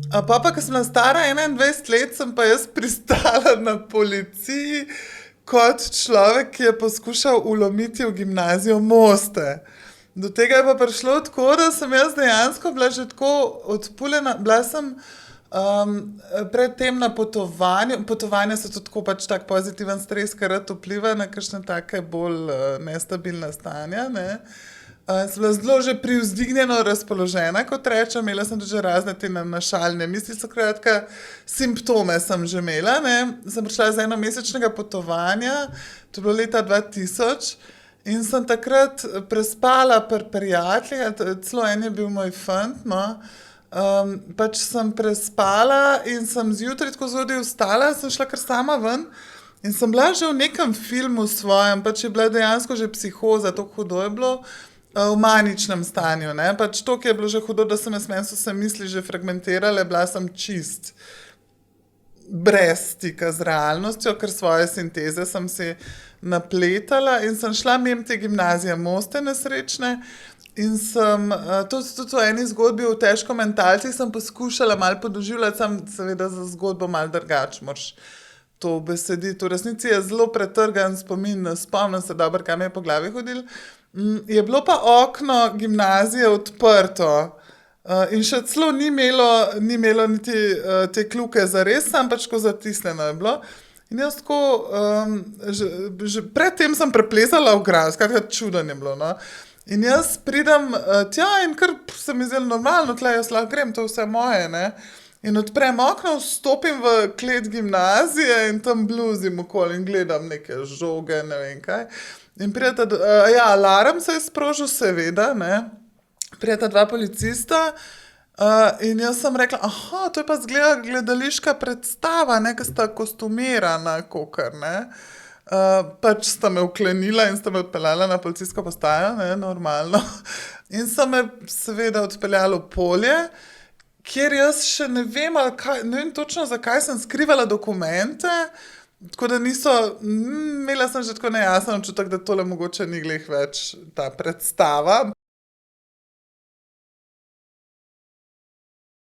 Pa, ko sem bila stara 21 let, sem pa jaz pristala na policiji kot človek, ki je poskušal vlomiti v gimnazijo Moste. Do tega je pa prišlo tako, da sem jaz dejansko bila že tako odpuljena. Bila sem predtem na potovanju. Potovanja so tudi tako pač tak pozitiven stres, ker rad vpliva na kakšne take bolj nestabilne stanja, ne. Sem bila zelo že privzdignjeno razpoložena, kot rečem, imela sem tudi že razne te našalne misli, skratka, simptome sem že imela, ne. Sem prišla z enomesečnega potovanja, to je bilo leta 2000, in sem takrat prespala pri prijateljih, celo en je bil moj fant, no. Pač sem prespala in sem zjutraj tako zgodaj vstala, sem šla kar sama ven in sem bila že v nekem filmu svojem, pač je bila dejansko že psihoza, tako hudo je bilo, v maničnem stanju, ne. Pač toliko je bilo že hudo, da so se misli že fragmentirale, bila sem čist brez stika z realnostjo, ker svoje sinteze sem si napletala in sem šla mimo te gimnazije Moste nesrečne in sem, to tudi v eni zgodbi o težko mentalcih sem poskušala malo podoživljati, sam seveda za zgodbo malo drugače moraš to ubesediti. V resnici je zelo pretrgan spomin, spomnim se dobro, kaj mi je po glavi hodilo. Je bilo pa okno gimnazije odprto, in še celo ni imelo niti te kljuke zares, samo pač tako zatisnjeno je bilo. In jaz tako, že pred tem sem preplezala ograjo, skratka čudno je bilo, no. In jaz pridem tja in kar se mi zdelo normalno, tule jaz lahko grem, to je vse moje, ne. In odprem okno, vstopim v klet gimnazije in tam bluzim okoli in gledam neke žoge, ne vem kaj. In prideta, alarm se je sprožil, seveda, ne. Prideta dva policista, in jaz sem rekla: to je pa izgleda gledališka predstava, ne, ke sta kostumirana kakor, ne." Pač sta me vklenila in sta me odpeljala na policijsko postajo, ne, normalno. In so me seveda odpeljali v polje, kjer jaz še ne vem, ali kaj, ne vem točno, zakaj sem skrivala dokumente, tako da niso, imela sem že tako nejasen občutek, da tole mogoče ni glih več ta predstava.